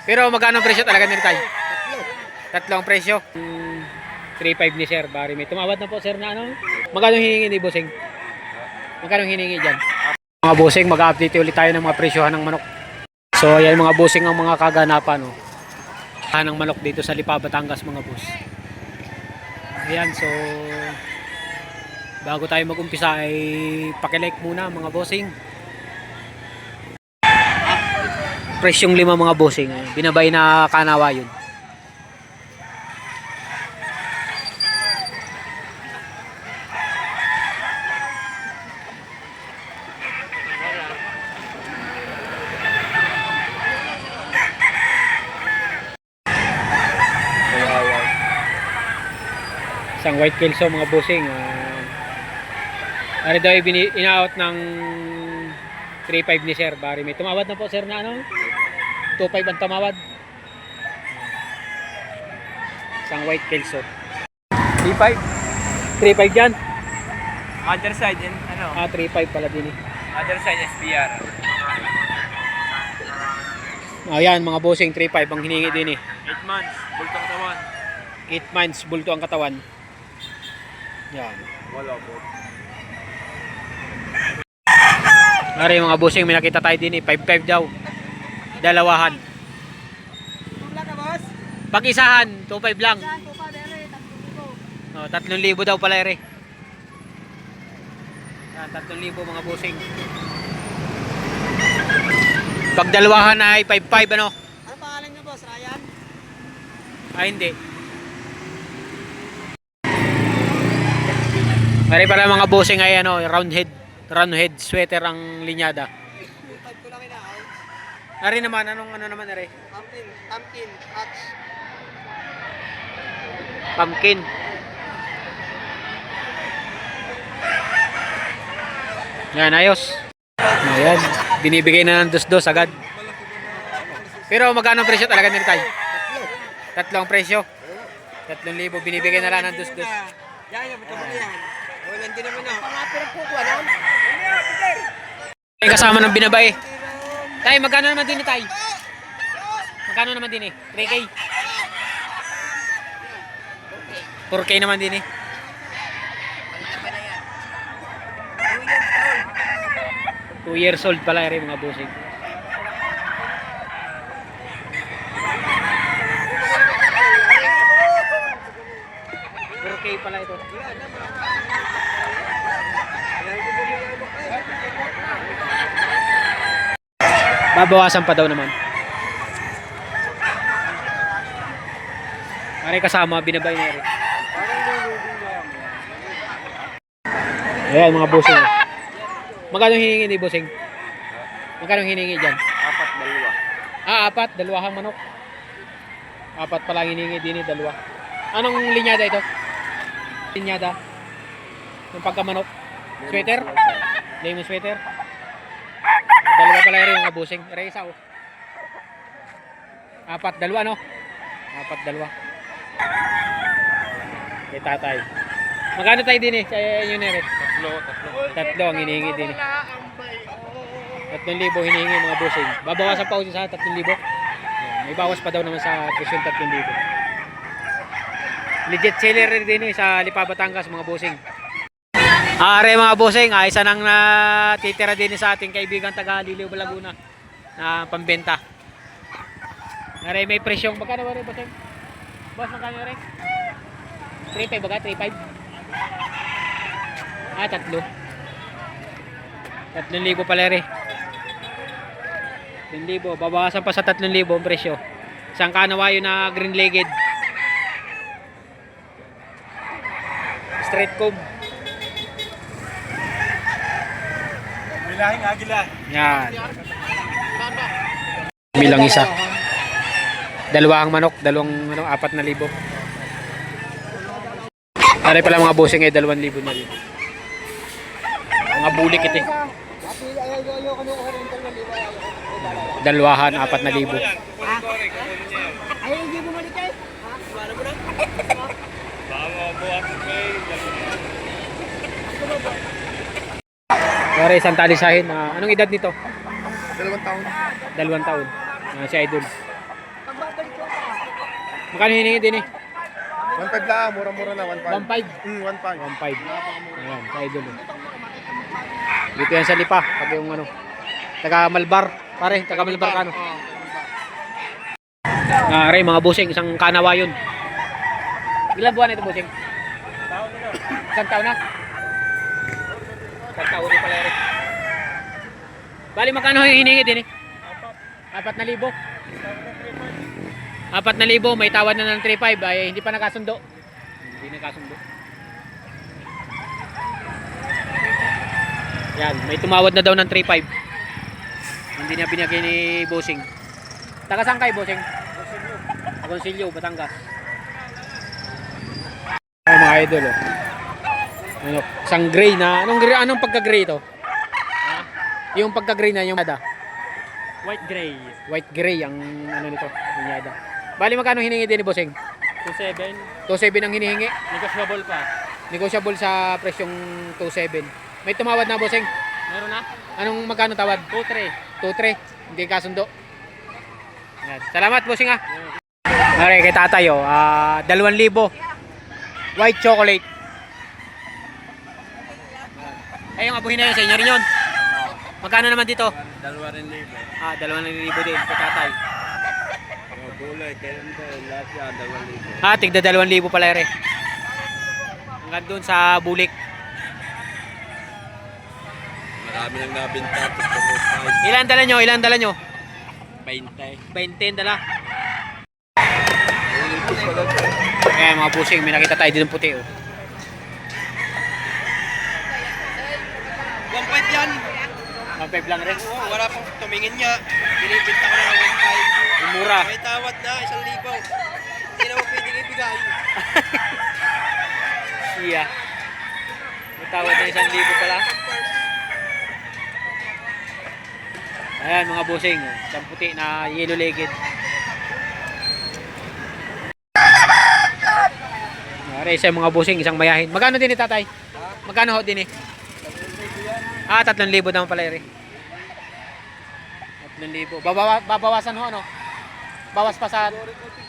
Pero magkano ang presyo talaga nito tayo? Tatlo ang presyo. 3.5 ni sir. Bari may tumawad na po sir na ano. Magkano hiningi ni Bossing? Magkano hiningi dyan? Mga Bossing, mag-update ulit tayo ng mga presyohan ng manok. So ayan mga Bossing ang mga kaganapan. No? Ng manok dito sa Lipa, Batangas mga boss. Ayan, so bago tayo mag-umpisa ay pakilike muna mga Bossing. Presyong 5 mga Bossing. Binabay na kanawa yun. Isang white kelso mga Bossing. Ano daw ina-out ng 3.5 ni sir. Bari may tumawad na po sir na ano. 2.5 ang tumawad. Isang white kelso. 3.5? 3.5 dyan? Other side, and ano? 3.5 pala din eh. Other side, SPR. Ayan mga Bossing, 3.5 ang hiningi din eh. 8 months, bultong tawan. 8 months, bulto ang katawan. Yan. Wala po. Mari mga Bossing, may nakita tayo din eh. 5.5 daw. Dalawahan. Pag-isahan, 2.5 lang. 3,000 daw pala ere. Yan, 3,000 mga Bossing. Pag dalawahan ay 5.5 ano? Ano pangalan nyo boss? Ryan? Ay hindi. Mari pala mga Bossing ay ano, round head sweater ang linyada. 2.5 ko lang inaawit. Ari naman, ano naman ere? Pumpkin, hatch. Pumpkin. Yan, ayos. Ayan, binibigay na ng dos-dos agad. Pero magkano ang presyo talaga nito tayo? Tatlo ang presyo. 3,000 binibigay na lang ng dos-dos. Yan, ito mo yan. Wala din naman ako. Pangapirang pukuha na. Ay, kasama ng binabay. Tay, magkano naman din ni Tay? Magkano naman din eh? 3K? 4K naman din eh. 2 years old pala rin mga Bossing. Okay pala ito. Babawasan pa daw naman. Mari kasama binabay na rin. Ayan mga Bossing. Magkano hiningi ni Bossing? Magkano hiningi dyan? 4, 2. 4, dalawang manok. 4 pa lang hiningi din eh, 2. Anong linyada ito? Linyada? Yung pagkamanok? Sweater? Lemon sweater? 2 pala rin mga Bossing. Ere isa oh. 4, 2 no? 4, 2. Kay tatay. Magkano tayo din eh? Kaya yun ere? 3 ang hinihingi din eh. 3,000 hinihingi mga Bossing. Babawasan pa ako sa 3,000. May bawas pa daw naman sa presyon 3,000. Legit seller din eh sa Lipa, Batangas mga Bossing. Are mga Bossing, isa nang natitira din sa ating kaibigan taga Liliw, Laguna na pambenta. Are may presyong magkano ba rin Bossing? Boss, magkano rin? 3.5 baga? 3.5? 3. 3,000 pala rin. 3,000. Babawasan pa sa 3,000 ang presyo. Isang kanawayo na green legged. Straight comb. Milahing agila. Yan. Bilang isa. 2 ang manok, 4,000. Ari pala mga Bossing ay 2,000 na rin. Mga bulik ito eh. 2, 4,000. Ay, hindi bumalik eh. Pare, isang talisahin. Anong edad nito? 2 taon. 2 taon. Si Idol. Magkano hiningi din eh? 1.5 lang, mura-mura na, 1.5. 1.5. 1.5. 1.5. Ayan, sa idol. Oh. Dito yan sa Lipa. Pag yung ano. Taga Malbar. Pare, taga Malbar ka no? Aray, mga busing. Isang kanawa yun. Ilan buwan ito busing? Isang taon na? Isang taon na pala rin. Bali, magkano hiningi din eh? 4,000. 4,000, may tawad na ng 3,500 ay hindi pa nakasundo. Hindi nakasundo. Yan, may tumawad na daw ng 3,500. Hindi niya binigay ni Bossing. Taga saan kayo, Bossing? Agoncillo, Batangas. Ay, mga idol, oh. Ano, isang gray na, anong pagka-gray ito? Yung pagka-gray na yung ada. White gray. White gray ang ano nito, linyada. Bali magkano hiningi din ni Bossing? 2.7. 2.7 ang hinihingi. Negotiable pa. Negotiable sa presyong 2.7. May tumawad na, Bossing? Meron na? Anong magkano tawad? 2.3. 2.3. Hindi kasundo. Yan. Salamat, Bossing ha. Okay, kay tatay oh. 2,000. White chocolate. Ay, yung abuhin na yun sa inyo rin yun. Magkano naman dito? 2,000. 2,000 din kay tatay. Gulay, kailan ba? Lahat yan, 2,000. Tigda 2,000 pala ere. Hanggang doon sa bulik. Marami nang nabinta. Ilan dala nyo? 20. 20 ang dala. Ayan mga busing, may nakita tayo din ng puti oh. 1.5 yan. 1.5 lang rin. Oo, wala pang tumingin niya. Binibinta ko na ng 1.5. Yung mura. May tawad na, 1,000. Hindi naman pwedeng ibigay. Siya. May tawad na 1,000 pala. Ayan mga busing, isang puti na yellow legged. Aray, isa mga busing, isang mayahin. Magkano din ni tatay? Magkano ho din eh? 3,000 naman pala rin. 3,000. Babawasan ho ano? Bawas pa sa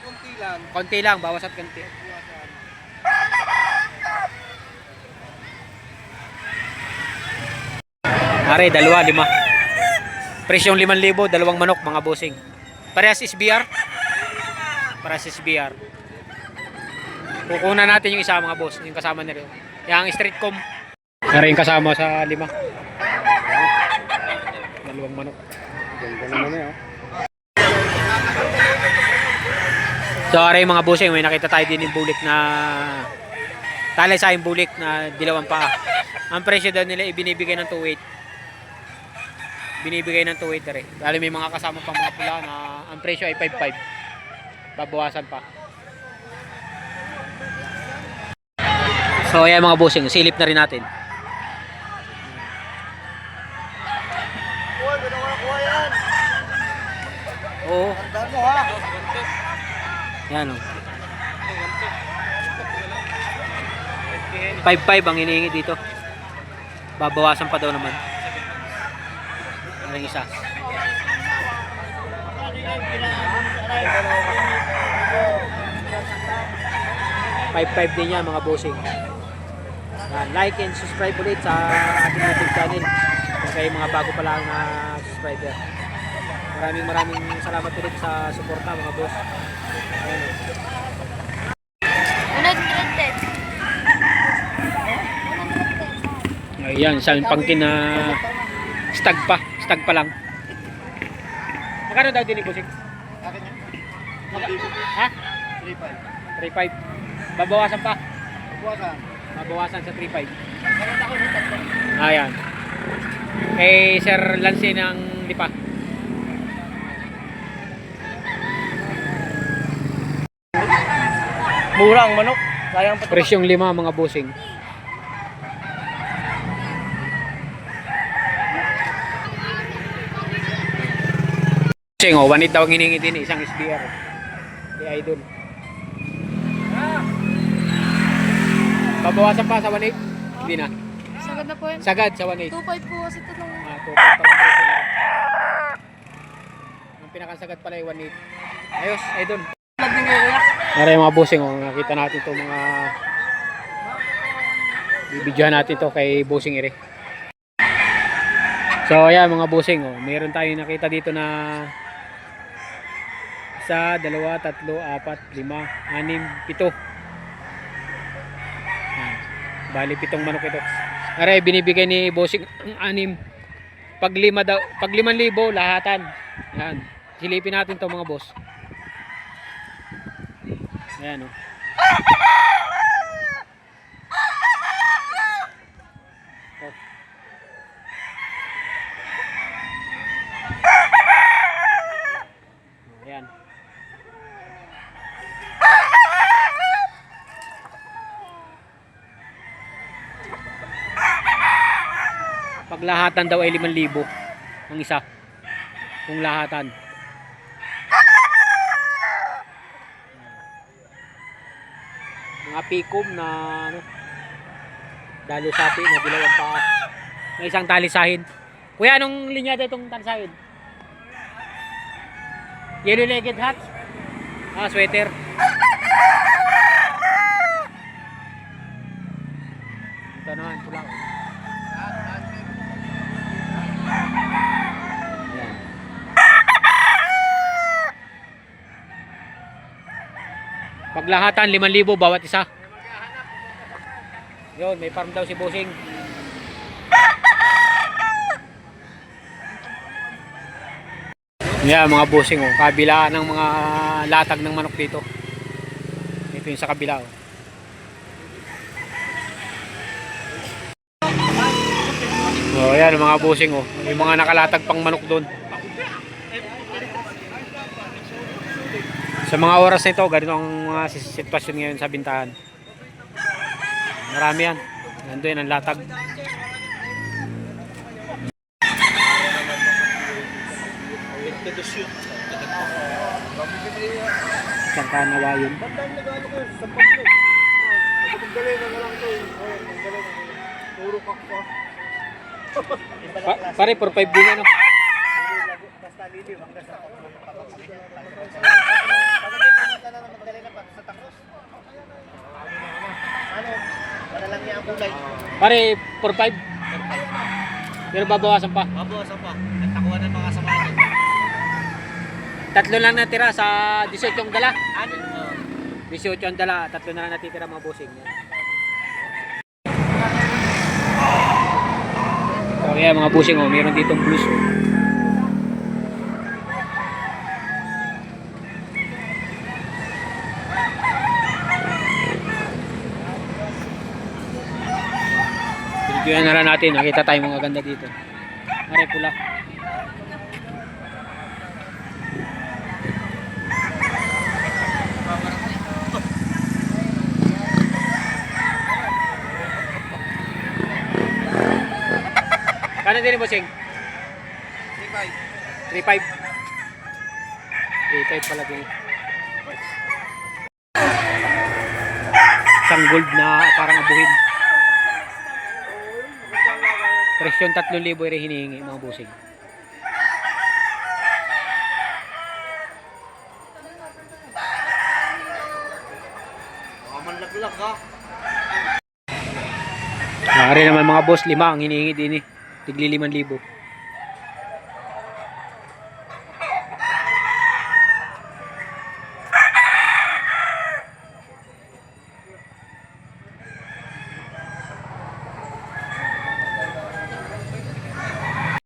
Kunti lang. konti lang, bawas at konti. Are, 2,500. Presyong 5,000, 2 manok mga busing. Parehas SBR? Parehas SBR. Kukunan natin yung isa mga boss, yung kasama nila. Yung street com. Are yung kasama sa 5. 2 manok. Ganda naman eh, oh. So are yung mga busing, may nakita tayo din yung bulik na talay sa yung bulik na dilawan pa. Ang presyo daw nila ibinibigay ng 2.8. Binibigay ng 2.8 rin. Dahil may mga kasama pang mga pula na ang presyo ay 5.5. Babawasan pa. So ayan mga busing, silip na rin natin. Oo. Tandaan mo ha. Yan o. 5.5 ang hinihingi dito. Babawasan pa daw naman. Ang isa. 5.5 din yan mga bossing. Like and subscribe ulit sa ating YouTube channel. Kung kayo mga bago pa lang na subscriber. Maraming salamat ulit sa suporta mga boss. Ayan, isang pangkin na stag pa lang. Magkano daw din bossing? Ha? 3.5. Babawasan pa? Babawasan sa 3.5. Ayan. Kay Sir Lance ng Lipa. Mura ang manok. Sayang pa. Presyong 5 mga bossing. Bossing, 1.8 daw ang hiningi din isang SBR. Di idol. Babawasan pa sa 1.8? Hindi na. Sagad na po yun. Sagad sa 1.8. 2.5 po kasi ito nung... 2.5 pa lang presyo nila. Ang pinakasagad pala ay 1.8. Ayos, idol. vlog niyo kuya. Maraming mga bossing, oh. Nakita natin to mga bibidyohan natin to kay bossing ere. So ayan mga bossing, oh. Meron tayong nakita dito na 1, 2, 3, 4, 5, 6, 7. Bali 7 manok ito. Aray binibigay ni bossing ang 6. Pag 5 daw, pag 5,000 lahatan. Yan. Silipin natin to mga boss. Ayan, oh. Oh. Ayan. Paglahatan daw ay 5,000 ang isa. Kung lahatan. Mga pikom na ano, dalo sapi na dilaw ang paa. May isang talisahin. Kuya, anong linyada itong talisahin? Yellow legged hat? Ah, sweater. Ito naman, pula. Yan. Paglahatan 5,000 bawat isa. Yun, may farm daw si bossing. Yeah, mga bossing, oh. Kabila ng mga latag ng manok dito. Ito yung sa kabila, oh. Oh, yan mga bossing, oh. Yung mga nakalatag pang manok doon. Sa mga oras na ito, ganito ang mga sitwasyon ngayon sa bintahan. Marami yan. Nandun ang latag. Isang kanawa yun. Pare, 4-5 din ano. Pare, 4-5. Pero babawasan pa. Babawasan pa. Nagtakuan ng mga samahan. 3 lang natira sa 18 yung dala. Ano? 18 ang dala, 3 na lang natitira mga bossing. So yeah, mga bossing, oh, meron ditong blues. Oh. Pinigyan na lang natin, nakita tayo mga ganda dito. Are pula. Kano din bossing? 3.5. 3.5 pala din. Isang gold na parang abuhin. Presyon 3,000 rin hinihingi mga bossing. Manlaglag ha. Nakari naman mga boss, 5 ang hinihingi din eh. Tigli 5,000.